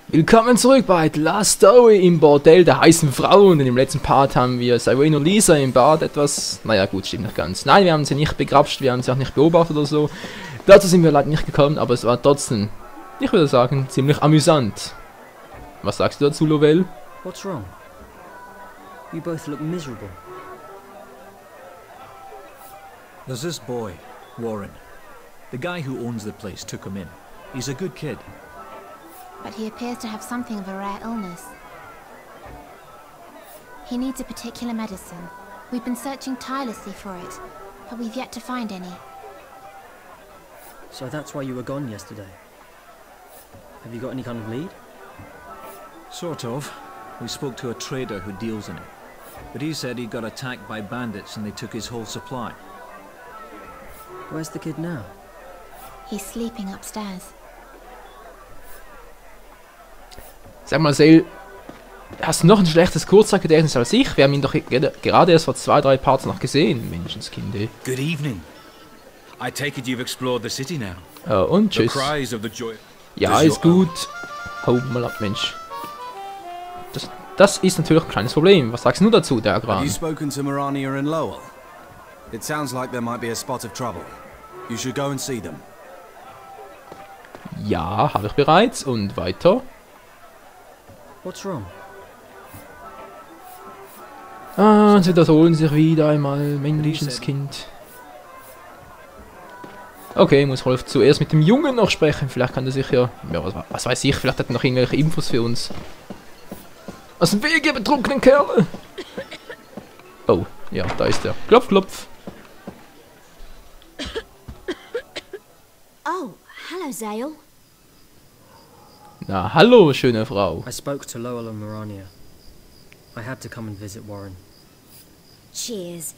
Willkommen zurück bei The Last Story im Bordell der heißen Frauen. Und im letzten Part haben wir Cyrene und Lisa im Bad etwas... Naja gut, stimmt nicht ganz. Nein, wir haben sie nicht begrapscht, wir haben sie auch nicht beobachtet oder so. Dazu sind wir leider nicht gekommen, aber es war trotzdem, ich würde sagen, ziemlich amüsant. Was sagst du dazu, Lovell? What's wrong? You both look miserable. There's this boy, Warren. The guy who owns the place took him in. He's a good kid. But he appears to have something of a rare illness. He needs a particular medicine. We've been searching tirelessly for it, but we've yet to find any. So that's why you were gone yesterday. Have you got any kind of lead? Sort of. We spoke to a trader who deals in it. But he said he got attacked by bandits and they took his whole supply. Where's the kid now? He's sleeping upstairs. Sag mal, Sale, hast du noch ein schlechtes Kurzzeitgedächtnis als ich? Wir haben ihn doch gerade erst vor 2-3 Parts noch gesehen, Menschenskind. Good evening. I take it you've explored the city now. Und The tschüss. cries of the joy. Ja, ist gut. Hau mal ab, Mensch. Das ist natürlich ein kleines Problem. Was sagst du dazu, der Have Gran? you spoken to Marania and Lowell? It sounds like there might be a spot of trouble. You should go and see them. Ja, habe ich bereits. Und weiter. What's wrong? Ah, sie wiederholen sich wieder einmal, Menschenskind. Okay, ich muss Rolf zuerst mit dem Jungen noch sprechen. Vielleicht kann er sich ja was weiß ich, vielleicht hat er noch irgendwelche Infos für uns. Aus dem Weg, ihr betrunkenen Kerle! Oh, ja, da ist er. Klopf, klopf. Oh, hello, Zale. Na, hallo, schöne Frau. I spoke to Lowell and Marania. I had to come and visit Warren. Cheers.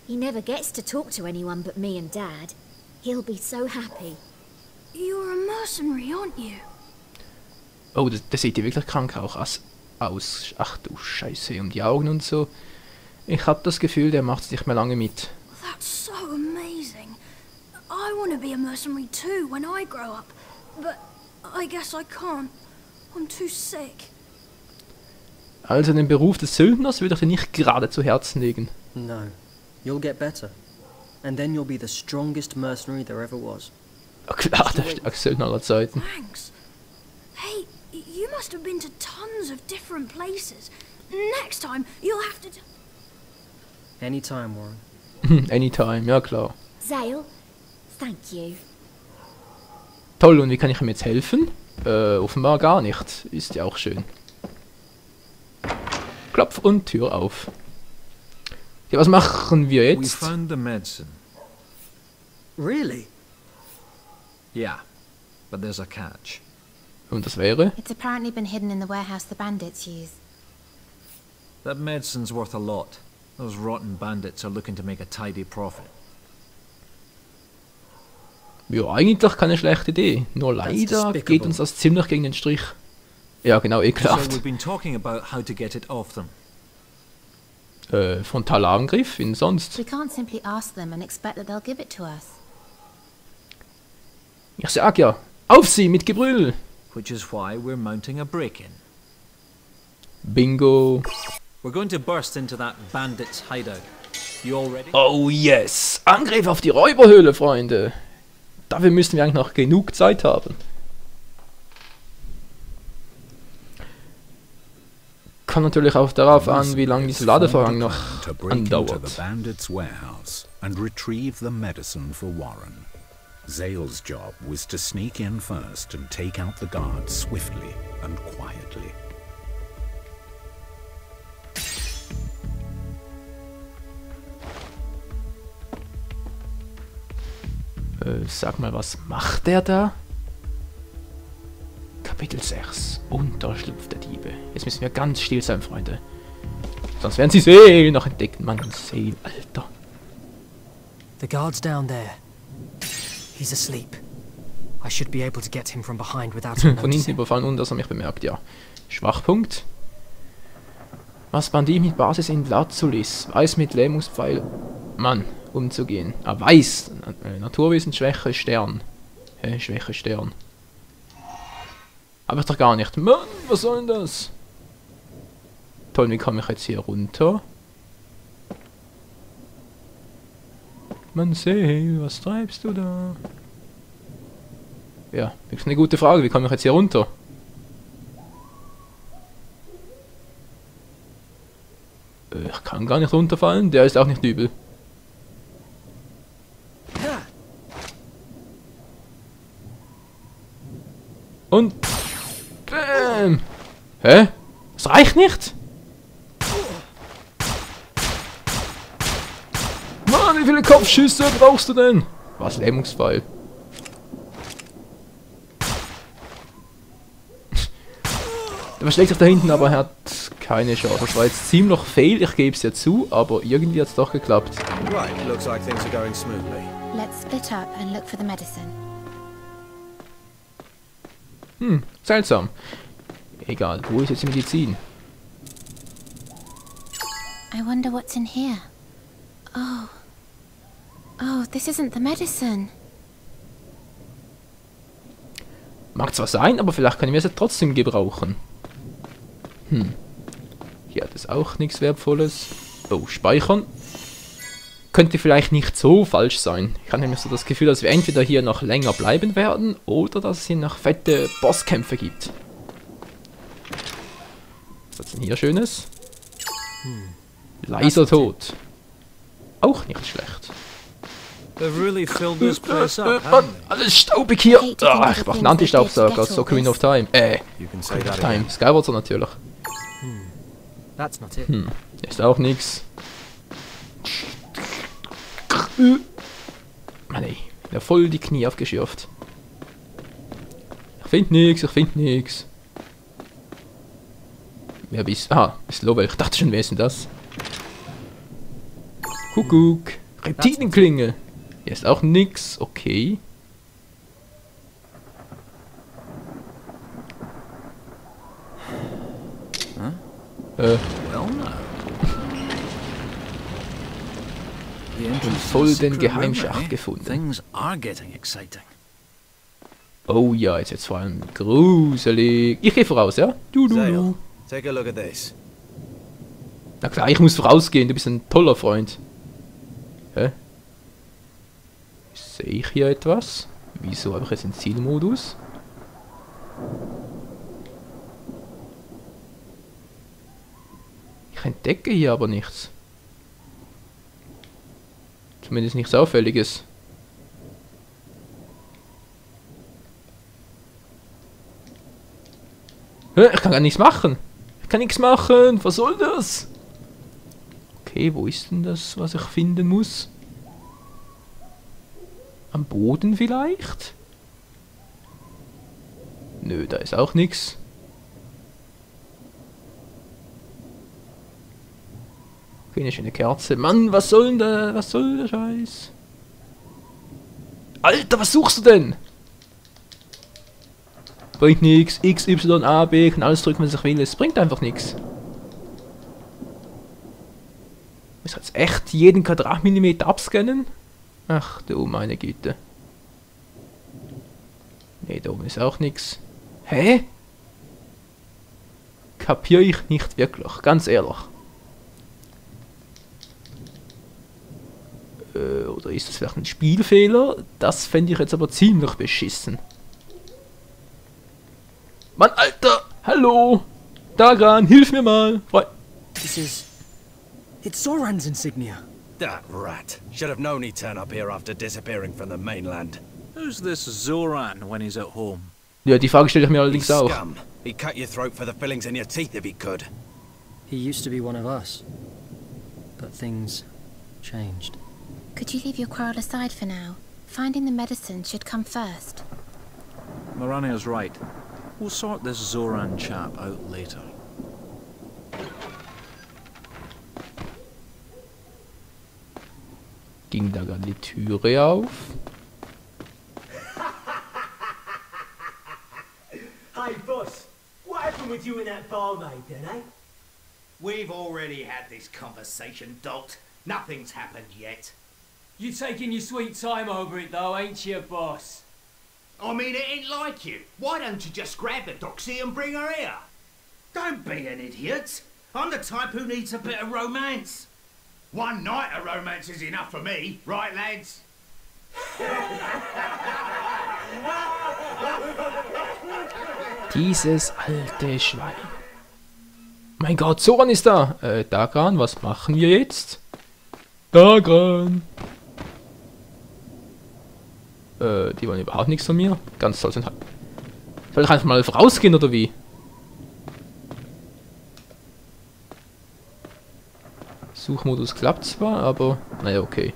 He never gets to talk to anyone but me and Dad. He'll be so happy. You're a mercenary, aren't you? Oh, das sieht ja wirklich krank auch aus. Ach du Scheiße, und die Augen und so. Ich hab das Gefühl, der macht's nicht mehr lange mit. That's so amazing. I want to be a mercenary too when I grow up. But I guess I can't. I'm too sick. Also den Beruf des Söldners würde ich dir nicht gerade zu Herzen legen. No. You'll get better. And then you'll be the strongest mercenary there ever was. Oh, klar, der stärkste Söldner aller Zeiten. Thanks. Hey, you must have been to tons of different places. Next time, you'll have to... Anytime, Warren. Anytime, ja klar. Zale, thank you. Toll, und wie kann ich ihm jetzt helfen? Offenbar gar nicht. Ist ja auch schön. Klopf und Tür auf. Ja, was machen wir We jetzt? found the medicine. Really? Yeah, but there's a catch. Und das wäre? It's apparently been hidden in the warehouse the bandits use. That medicine's worth a lot. Those rotten bandits are looking to make a tidy profit. Ja, eigentlich keine schlechte Idee. Nur That's leider despicable. geht uns das ziemlich gegen den Strich. Ja, genau, So ekelhaft. we've been talking about how to get it off them. Frontaler Angriff, wie denn sonst? We can't simply ask them and expect that they'll give it to us. Ich sag ja, auf sie mit Gebrüll! Which is why we're mounting a break-in. Bingo! We're going to burst into that bandit's hideout. You all ready? Oh yes! Angriff auf die Räuberhöhle, Freunde! Dafür müssen wir eigentlich noch genug Zeit haben. Kommt natürlich auch darauf an, wie lange dieser Ladevorgang noch to break into andauert. the bandits' warehouse and retrieve the medicine for Warren. Zale's job was to sneak in first and take out the guards swiftly and quietly. Sag mal, was macht der da? Kapitel 6. Unterschlupf der Diebe. Jetzt müssen wir ganz still sein, Freunde. Sonst werden sie Sale noch entdecken. Mann, Sale, Alter. The guard's down there. He's asleep. I should be able to get him from behind without him Von hinten noticing. überfallen, ohne dass er mich bemerkt, ja. Schwachpunkt. Was Bandit mit Basis in Lazulis, weiß mit Lähmungspfeil, Mann, umzugehen. Ah, weiß. Naturwissen, Schwäche, Stern. Schwäche, Stern. Hab ich doch gar nicht. Mann, was soll denn das? Toll, wie komme ich jetzt hier runter? Man sehe, was treibst du da? Ja, das ist eine gute Frage. Wie komme ich jetzt hier runter? Ich kann gar nicht runterfallen. Der ist auch nicht übel. Und... Bäm! Hä? Das reicht nicht? Mann, wie viele Kopfschüsse brauchst du denn? Was, Lähmungsfall? Der schlägt sich da hinten, aber er hat keine Chance. Das war jetzt ziemlich fail, ich gebe es ja zu, aber irgendwie hat es doch geklappt. Right, looks like things are going smoothly. Let's split up and look for the medicine. Seltsam. Egal, wo ist jetzt die Medizin? I wonder what's in here. Oh. Oh, this isn't the medicine. Mag zwar sein, aber vielleicht können wir es ja trotzdem gebrauchen. Hier hat es auch nichts Wertvolles. Oh, speichern. Könnte vielleicht nicht so falsch sein. Ich habe nämlich so das Gefühl, dass wir entweder hier noch länger bleiben werden oder dass es hier noch fette Bosskämpfe gibt. Was ist denn hier Schönes? Leiser Tod. Auch nicht schlecht. They've really filled this place up, Mann, haven't they? alles staubig hier. Ah, ich brauche einen Anti-Staubsauger. So Ocarina of Time. You can say Ocarina of that Time. again. Skyward natürlich. That's not it. Ist auch nix. Mann ey, ja voll die Knie aufgeschürft. Ich find nix. Wer bist? Ah, ist Lowell. Ich dachte schon, wer ist denn das? Kuckuck. Reptilienklinge. Hier ist auch nix. Okay. Well, no. The entrance to the Voll den secret Geheimschacht room, eh? gefunden. Things are getting exciting. Oh ja, jetzt vor allem gruselig. Ich gehe voraus, ja? Zale, take a look at this. Na klar, ich muss vorausgehen. Du bist ein toller Freund. Hä? Sehe ich hier etwas? Wieso habe ich jetzt den Zielmodus? Ich entdecke hier aber nichts. Zumindest nichts Auffälliges. Hä? Ich kann gar nichts machen. Ich kann nichts machen. Was soll das? Okay, wo ist denn das, was ich finden muss? Am Boden vielleicht? Nö, da ist auch nichts. Okay, eine schöne Kerze. Mann, was soll denn da? Was soll der Scheiß? Alter, was suchst du denn? Bringt nix. X, Y, A, B, kann alles drücken, was ich will. Es bringt einfach nichts. Muss jetzt echt jeden Quadratmillimeter abscannen? Ach du meine Güte. Ne, da oben ist auch nichts. Hä? Kapiere ich nicht wirklich, ganz ehrlich. Oder ist das vielleicht ein Spielfehler? Das fände ich jetzt aber ziemlich beschissen. Mann, Alter! Hallo! Dagran, hilf mir mal! This is... It's Zoran's insignia. That rat. Should have known he'd turn up here after disappearing from the mainland. Who's this Zoran when he's at home? Ja, die Frage stelle ich mir allerdings He's auch. scum. He'd cut your throat for the fillings in your teeth if he could. He used to be one of us. But things changed. Could you leave your quarrel aside for now? Finding the medicine should come first. Marania's right. We'll sort this Zoran chap out later. Ging da gerade die Türe auf? Hey, boss. What happened with you and that barmaid then, eh? We've already had this conversation, Dolt. Nothing's happened yet. You're taking your sweet time over it, though, ain't you, boss? I mean, it ain't like you. Why don't you just grab the doxy and bring her here? Don't be an idiot. I'm the type who needs a bit of romance. One night of romance is enough for me, right, lads? Dieses alte Schwein. Mein Gott, Zoran ist da. Dagran, was machen wir jetzt? Dagran. Die wollen überhaupt nichts von mir. Ganz toll sind halt. Soll ich einfach mal rausgehen oder wie? Suchmodus klappt zwar, aber naja, okay.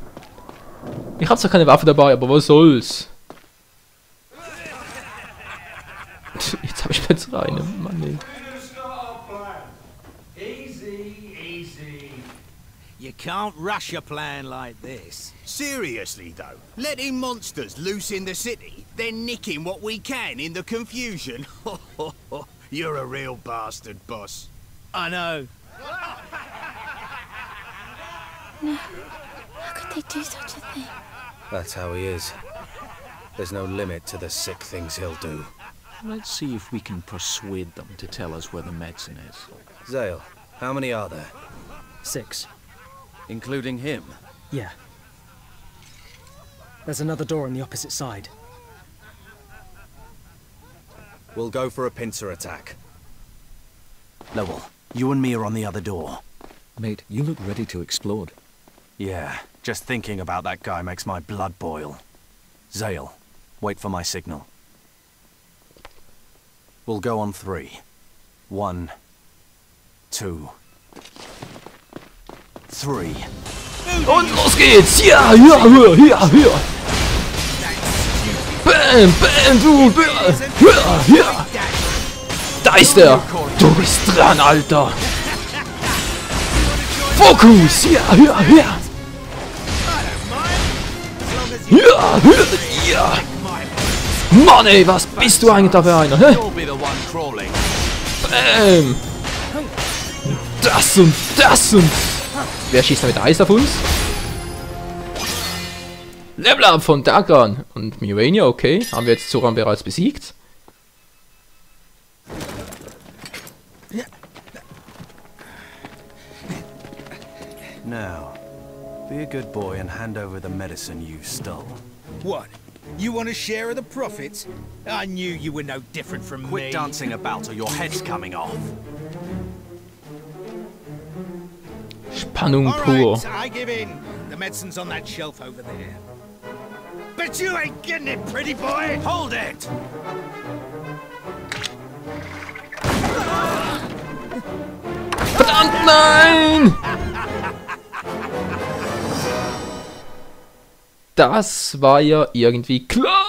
Ich habe zwar keine Waffe dabei, aber was soll's? Jetzt habe ich plötzlich eine. Mann, ey. You can't rush a plan like this. Seriously, though, letting monsters loose in the city, then nicking what we can in the confusion. You're a real bastard, boss. I know. No. How could they do such a thing? That's how he is. There's no limit to the sick things he'll do. Let's see if we can persuade them to tell us where the medicine is. Zale, how many are there? 6. Including him? Yeah. There's another door on the opposite side. We'll go for a pincer attack. Lowell, you and me are on the other door. Mate, you look ready to explode. Yeah, just thinking about that guy makes my blood boil. Zale, wait for my signal. We'll go on 3. 1, 2, 3. Und los geht's! Ja, ja, ja, ja, ja! Bam, bam, du! Ja, ja! Da ist er! Du bist dran, Alter! Fokus! Ja, ja, ja! Ja, ja, ja! Mann, ey, was bist du eigentlich da für einer, hä? Bam! Das und das und... Wer schießt da mit Eis auf uns? Level Up von Dagran und Myrania, okay. Haben wir jetzt Zoran bereits besiegt? Now, be a good boy and hand over the medicine you stole. What? You want a share of the profits? I knew you were no different from me. Quit dancing about or your head's coming off. Spannung pur. Right, I give in. The medicine's on that shelf over there. But you ain't getting it, pretty boy. Hold it! Verdammt, nein! Das war ja irgendwie klar.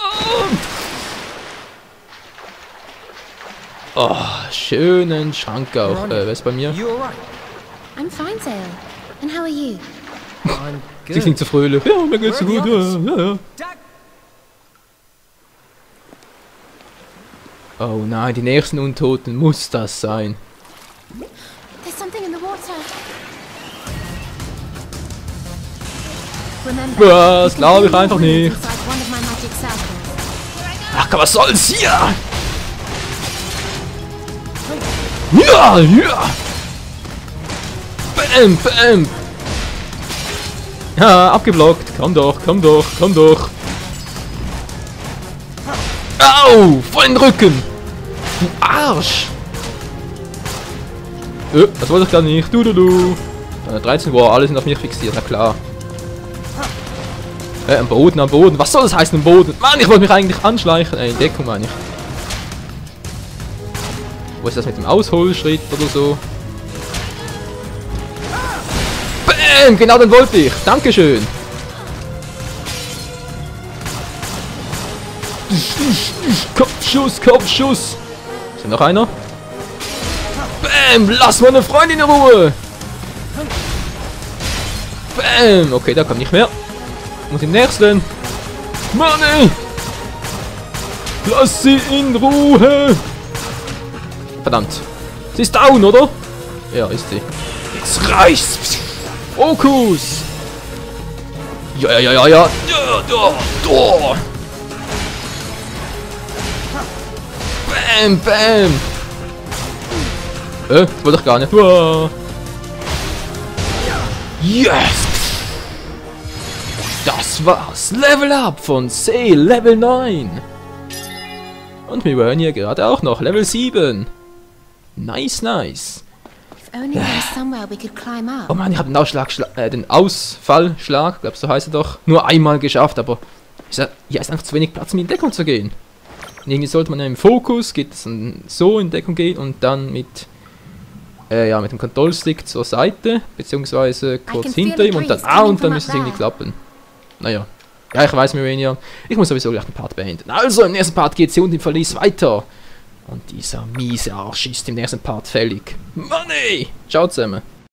Oh, schönen Schrank auch. Wer ist bei mir? I'm fine, Zale. And how are you? I'm Sie good. klingt so fröhlich. Ja, mir geht's so gut. Ja, ja. Oh nein, die nächsten Untoten muss das sein. There's something in the water. Remember, Was? Glaube ich einfach nicht. inside one of my magic circles. Ach, was soll's hier? Ja, ja. Bam, bam. Ja, abgeblockt. Komm doch, komm doch, komm doch. Au, voll in den Rücken. Du Arsch. Das wollte ich gar nicht. Du. 13 Uhr, alle sind auf mich fixiert, na klar. Am Boden, am Boden. Was soll das heißen, am Boden? Mann, ich wollte mich eigentlich anschleichen. In Deckung meine ich. Wo ist das mit dem Ausholschritt oder so? Bam! Genau den wollte ich. Dankeschön. Kopfschuss, Kopfschuss. Ist da noch einer? Bam! Lass meine Freundin in Ruhe! Bam! Okay, da kommt nicht mehr. Und den nächsten. Mann, ey! Lass sie in Ruhe! Verdammt. Sie ist down, oder? Ja, ist sie. Jetzt reicht's! Fokus! Ja. Ja. Bam, bam. Das wollte ich gar nicht. Wow. Yes! Das war's. Level Up von C, Level 9. Und wir waren hier gerade auch noch Level 7. Nice, nice. Only there's somewhere we could climb up. Oh Mann, ich habe den Ausfallschlag, glaube so heißt er doch, nur einmal geschafft, aber hier ist einfach zu wenig Platz, um in Deckung zu gehen. Und irgendwie sollte man ja im Fokus, geht es dann so in Deckung gehen und dann mit dem Kontrollstick zur Seite, beziehungsweise kurz hinter ihm und dann müsste es irgendwie klappen. Naja. Ja, ich weiß mir weniger. Ich muss sowieso gleich den Part beenden. Also, im nächsten Part geht es hier unten im Verlies weiter. Und dieser miese Arsch ist im nächsten Part fällig. Money! Ciao zusammen.